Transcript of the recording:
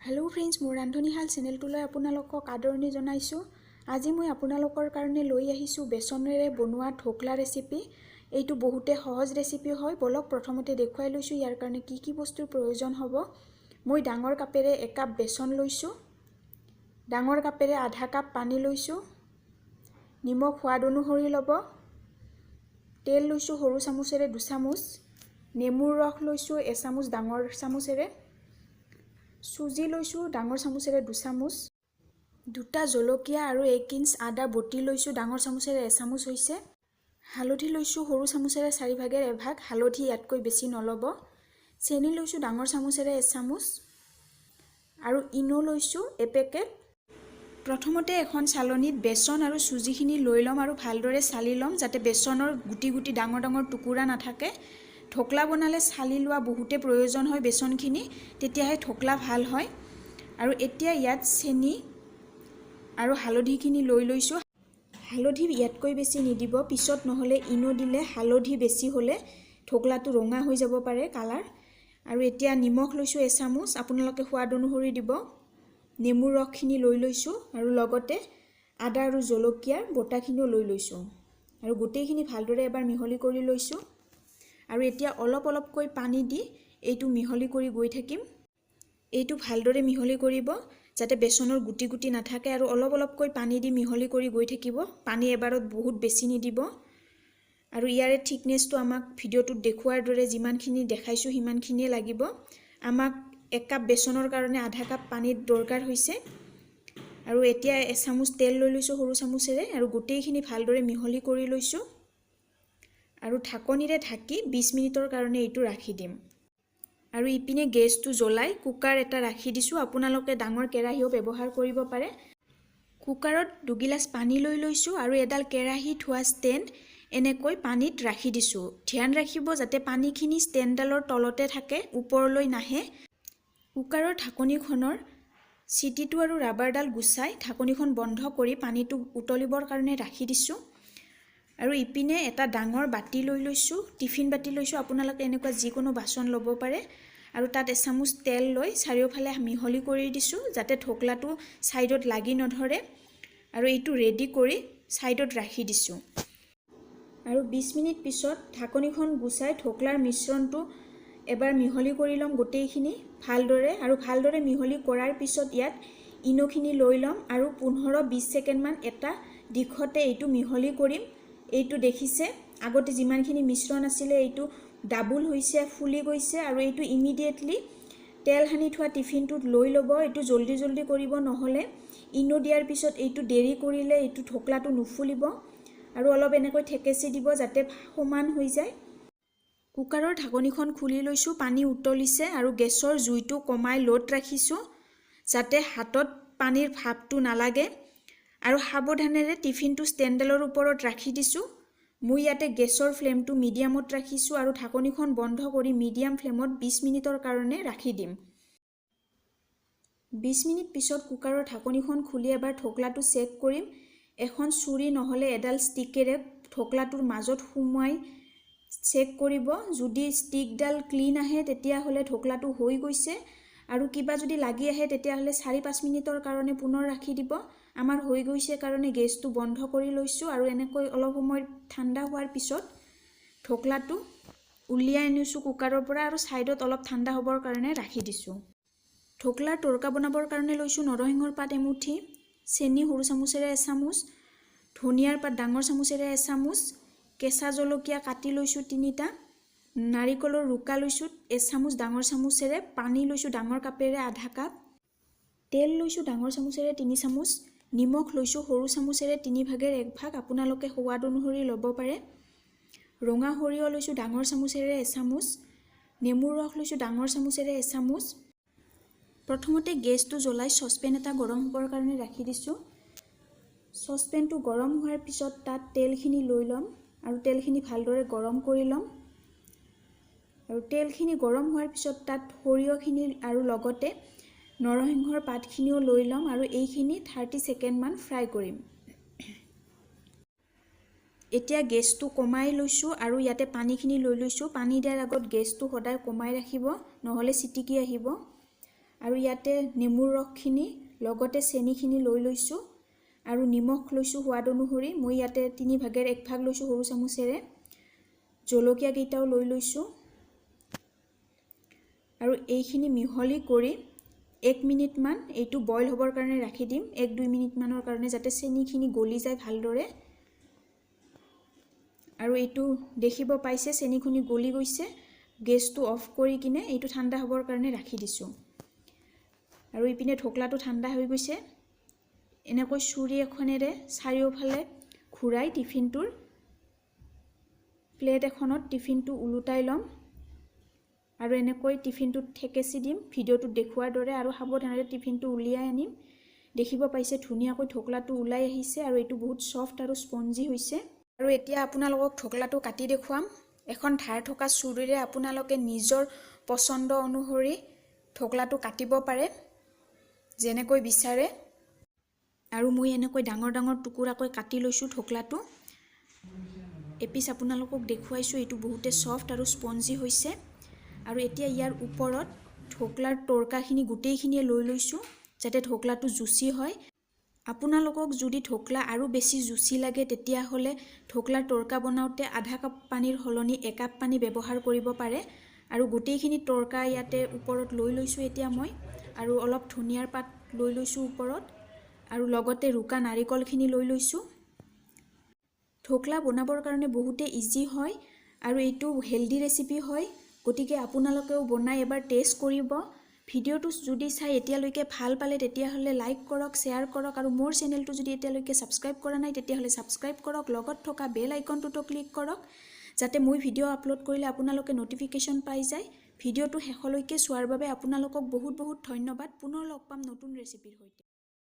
Hello friends, मोर रांधनीशाल चेनेलटुলৈ আপোনালোকক আদৰণি জনাইছো। আজি মই আপোনালোকৰ কাৰণে লৈ আহিছো বেচনেৰে বনোৱা ঢোকলা ৰেচিপি। এইটো বহুতে সহজ ৰেচিপি হয়। বলক প্ৰথমতে দেখুৱাই লৈছো ইয়াৰ কাৰণে কি কি বস্তুৰ প্ৰয়োজন হ'ব। মই ডাঙৰ কাপেৰে 1 কাপ বেচন লৈছো। ডাঙৰ কাপেৰে আধা কাপ পানী লৈছো। নিমখ সোৱাদ অনুসৰি ল'ব। তেল লৈছো সৰু চামুচেৰে 2 চামুচ। নেমুৰ ৰস লৈছো 1 চামুচ ডাঙৰ চামুচেৰে। সুজি লৈছো ডাঙৰ চামুচেৰে 2 চামুচ। দুটা জলকীয়া আৰু 1 ইঞ্চ আদা বটি লৈছো ডাঙৰ চামুচেৰে 1 চামুচ হৈছে। হালধি লৈছো সৰু চামুচেৰে 4 ভাগেৰ 1 ভাগ। হালধি ইয়াতকৈ বেছি নলব। চেনি লৈছো ডাঙৰ চামুচেৰে 1 চামুচ আৰু ইনো লৈছো 1 পেকেট। প্ৰথমতে এখন চালনীত বেচন আৰু সুজিখিনি লৈ লম আৰু ভালদৰে চালি লম যাতে বেচনৰ গুটি গুটি ডাঙৰ ডাঙৰ টুকুৰা নাথাকে। ঢোকলা বনালে চালি লোৱা বহুতে প্ৰয়োজন হয় বেচনখিনি, তেতিয়াহে ঢোকলা ভাল হয়। আৰু এতিয়া ইয়াত চেনি আৰু হালধিখিনি লৈ লৈছো। হালধি ইয়াতকৈ বেছি নিদিব, পিছত নহলে ইনো দিলে হালধি বেছি হলে ঢোকলাটো ৰঙা হৈ যাব পাৰে কালাৰ। আৰু এতিয়া নিমখ লৈছো 1 চামুচ, আপোনালোকে সোৱাদ অনুসৰি দিব। নেমুৰ ৰসখিনি লৈ লৈছো আৰু লগতে আদা আৰু জলকীয়াৰ বটাখিনিও লৈ লৈছো আৰু গোটেইখিনি ভালদৰে এবাৰ মিহলি কৰি লৈছো। আৰু এতিয়া অলপ অলপকৈ পানী দি এইটো মিহলি কৰি গৈ থাকিম। এইটো ভালদৰে মিহলি কৰিব যাতে বেচনৰ গুটি গুটি নাথাকে আৰু অলপ অলপকৈ পানী দি মিহলি কৰি গৈ থাকিব। পানী এবাৰত বহুত বেছি নিদিব। আৰু ইয়াৰে থিকনেছটো আমাক ভিডিঅ'টোত দেখুৱাৰ দৰে যিমানখিনি দেখাইছো সিমানখিনিয়ে লাগিব। আমাক 1 কাপ বেচনৰ কাৰণে আধা কাপ পানীৰ দৰকাৰ হৈছে। আৰু এতিয়া 1 চামুচ তেল লৈ লৈছো সৰু চামুচেৰে আৰু গোটেইখিনি ভালদৰে মিহলি কৰি লৈছো। আৰু ঢাকনিৰে ঢাকি 20 মিনিটৰ কাৰণে এইটো ৰাখি দিম। আৰু ইপিনে গেছটো জ্বলাই কুকাৰ এটা ৰাখি দিছো। আপোনালোকে ডাঙৰ কেৰাহীও ব্যৱহাৰ কৰিব পাৰে। কুকাৰত 2 গিলাচ পানী লৈ লৈছো আৰু এডাল কেৰাহী থোৱা ষ্টেণ্ড এনেকৈ পানীত ৰাখি দিছো। ধ্যান ৰাখিব যাতে পানীখিনি ষ্টেণ্ডডালৰ তলতে থাকে, ওপৰলৈ নাহে। কুকাৰৰ ঢাকনিখনৰ চিটিটো আৰু ৰাবাৰডাল গুচাই ঢাকনিখন বন্ধ কৰি পানীটো উতলিবৰ কাৰণে ৰাখি দিছো। আৰু ইপিনে এটা ডাঙৰ বাটি লৈ লৈছো, টিফিন বাটি লৈছো। আপোনালোকে এনেকুৱা যিকোনো বাচন ল'ব পাৰে। আৰু তাত 1 চামুচ তেল লৈ চাৰিওফালে মিহলি কৰি দিছো যাতে ঢোকলাটো সাইডত লাগি নধৰে। আৰু এইটো ৰেডি কৰি সাইডত ৰাখি দিছো। আৰু 20 মিনিট পিছত ঢাকনিখন গুচাই ঢোকলাৰ মিশ্ৰণটো এবাৰ মিহলি কৰি লম গোটেইখিনি ভালদৰে। আৰু ভালদৰে মিহলি কৰাৰ পিছত ইয়াত ইনোখিনি লৈ লম আৰু 15-20 ছেকেণ্ড মান এটা দিশতে এইটো মিহলি কৰিম। এইটো দেখিছে আগতে যিমানখিনি মিশ্ৰণ আছিলে এইটো ডাবল হৈছে, ফুলি গৈছে। আৰু এইটো ইমিডিয়েটলি তেল হানি থোৱা টিফিনটোত লৈ ল'ব। এইটো জলদি জলদি কৰিব, নহলে ইনো দিয়াৰ পিছত এইটো দেৰি কৰিলে এইটো ঢোকলাটো নুফুলিব। আৰু অলপ এনেকৈ ঠেকেচি দিব যাতে সমান হৈ যায়। কুকাৰৰ ঢাকনিখন খুলি লৈছো, পানী উতলিছে আৰু গেছৰ জুইটো কমাই লোত ৰাখিছো যাতে হাতত পানীৰ ভাপটো নালাগে। আৰু সাৱধানেৰে টিফিনটো ষ্টেণ্ডডালৰ ওপৰত ৰাখি দিছো। মই ইয়াতে গেছৰ ফ্লেমটো মিডিয়ামত ৰাখিছো আৰু ঢাকনিখন বন্ধ কৰি মিডিয়াম ফ্লেমত 20 মিনিটৰ কাৰণে ৰাখি দিম। 20 মিনিট পিছত কুকাৰৰ ঢাকনিখন খুলি এবাৰ ঢোকলাটো চেক কৰিম। এখন ছুৰী নহলে এডাল ষ্টিকেৰে ঢোকলাটোৰ মাজত সুমুৱাই চেক কৰিব। যদি ষ্টিকডাল ক্লিন আহে তেতিয়াহলে ঢোকলাটো হৈ গৈছে। আৰু কিবা যদি লাগি আহে তেতিয়াহলে 4-5 মিনিটৰ কাৰণে পুনৰ ৰাখি দিব। আমাৰ হৈ গৈছে কাৰণে গেছটো বন্ধ কৰি লৈছো। আৰু এনেকৈ অলপ সময় ঠাণ্ডা হোৱাৰ পিছত ঢোকলাটো উলিয়াই আনিছো কুকাৰৰ পৰা আৰু সাইডত অলপ ঠাণ্ডা হ'বৰ কাৰণে ৰাখি দিছো। ঢোকলাৰ তৰকা বনাবৰ কাৰণে লৈছো নৰসিংহৰ পাত এমুঠি, চেনি সৰু চামুচেৰে 1 চামুচ, ধনিয়াৰ পাত ডাঙৰ চামুচেৰে 1 চামুচ, কেঁচা জলকীয়া কাটি লৈছো 3টা, নাৰিকলৰ ৰুকা লৈছো 1 চামুচ ডাঙৰ চামুচেৰে, পানী লৈছো ডাঙৰ কাপেৰে আধা কাপ, তেল লৈছো ডাঙৰ চামুচেৰে 3 চামুচ, নিমখ লৈছো সৰু চামুচেৰে 3 ভাগেৰ 1 ভাগ। আপোনালোকে সোৱাদ অনুসৰি ল'ব পাৰে। ৰঙা সৰিয়হ লৈছো ডাঙৰ চামুচেৰে 1 চামুচ, নেমুৰ ৰস লৈছো ডাঙৰ চামুচেৰে 1 চামুচ। প্ৰথমতে গেছটো জ্বলাই চচপেন এটা গৰম হ'বৰ কাৰণে ৰাখি দিছো। চচপেনটো গৰম হোৱাৰ পিছত তাত তেলখিনি লৈ ল'ম আৰু তেলখিনি ভালদৰে গৰম কৰি ল'ম। আৰু তেলখিনি গৰম হোৱাৰ পিছত তাত সৰিয়হখিনি আৰু লগতে নৰসিংহৰ পাতখিনিও লৈ ল'ম আৰু এইখিনি 30 ছেকেণ্ড মান ফ্ৰাই কৰিম। এতিয়া গেছটো কমাই লৈছো আৰু ইয়াতে পানীখিনি লৈ লৈছো। পানী দিয়াৰ আগত গেছটো সদায় কমাই ৰাখিব নহলে চিটিকি আহিব। আৰু ইয়াতে নেমুৰ ৰসখিনি লগতে চেনিখিনি লৈ লৈছোঁ আৰু নিমখ লৈছোঁ সোৱাদ অনুসৰি। মই ইয়াতে 3/1 ভাগ লৈছোঁ সৰু চামুচেৰে। জলকীয়া কেইটাও লৈ লৈছোঁ আৰু এইখিনি মিহলি কৰি 1 মিনিটমান এইটো বইল হ'বৰ কাৰণে ৰাখি দিম, 1-2 মিনিটমানৰ কাৰণে, যাতে চেনিখিনি গলি যায় ভালদৰে। আৰু এইটো দেখিব পাইছে চেনিখিনি গলি গৈছে। গেছটো অফ কৰি কিনে এইটো ঠাণ্ডা হ'বৰ কাৰণে ৰাখি দিছোঁ। আৰু ইপিনে ঢকলাটো ঠাণ্ডা হৈ গৈছে। এনেকৈ চুৰি এখনেৰে চাৰিওফালে ঘূৰাই টিফিনটোৰ প্লেট এখনত টিফিনটো ওলোটাই ল'ম আৰু এনেকৈ টিফিনটোত ঠেকেচি দিম ভিডিঅ'টোত দেখুৱাৰ দৰে আৰু সাৱধানেৰে টিফিনটো উলিয়াই আনিম। দেখিব পাইছে ধুনীয়াকৈ ঢকলাটো ওলাই আহিছে আৰু এইটো বহুত ছফ্ট আৰু স্পঞ্জি হৈছে। আৰু এতিয়া আপোনালোকক ঢকলাটো কাটি দেখুৱাম। এখন ধাৰ থকা চুৰিৰে আপোনালোকে নিজৰ পচন্দ অনুসৰি ঢকলাটো কাটিব পাৰে যেনেকৈ বিচাৰে। আৰু মই এনেকৈ ডাঙৰ ডাঙৰ টুকুৰাকৈ কাটি লৈছোঁ ঢকলাটো। এপিচ আপোনালোকক দেখুৱাইছোঁ, এইটো বহুতে ছফ্ট আৰু স্পঞ্জি হৈছে। আৰু এতিয়া ইয়াৰ ওপৰত ঢকলাৰ তৰকাখিনি গোটেইখিনিয়ে লৈ লৈছোঁ যাতে ঢকলাটো জুচি হয়। আপোনালোকক যদি ঢকলা আৰু বেছি জুচি লাগে তেতিয়াহ'লে ঢকলাৰ তৰকা বনাওঁতে আধা কাপ পানীৰ সলনি 1 কাপ পানী ব্যৱহাৰ কৰিব পাৰে। আৰু গোটেইখিনি তৰকা ইয়াতে ওপৰত লৈ লৈছোঁ এতিয়া মই, আৰু অলপ ধনিয়াৰ পাত লৈ লৈছোঁ ওপৰত, আৰু লগতে ৰুকা নাৰিকলখিনি লৈ লৈছোঁ। ঢকলা বনাবৰ কাৰণে বহুতে ইজি হয় আৰু এইটো হেল্ডি ৰেচিপি হয়। গতিকে আপোনালোকেও বনাই এবাৰ টেষ্ট কৰিব। ভিডিঅ'টো যদি চাই এতিয়ালৈকে ভাল পালে তেতিয়াহ'লে লাইক কৰক, শ্বেয়াৰ কৰক, আৰু মোৰ চেনেলটো যদি এতিয়ালৈকে ছাবস্ক্ৰাইব কৰা নাই তেতিয়াহ'লে ছাবস্ক্ৰাইব কৰক। লগত থকা বেল আইকনটোতো ক্লিক কৰক যাতে মই ভিডিঅ' আপলোড কৰিলে আপোনালোকে নটিফিকেশ্যন পাই যায়। ভিডিঅ'টো শেষলৈকে চোৱাৰ বাবে আপোনালোকক বহুত বহুত ধন্যবাদ। পুনৰ লগ পাম নতুন ৰেচিপিৰ সৈতে।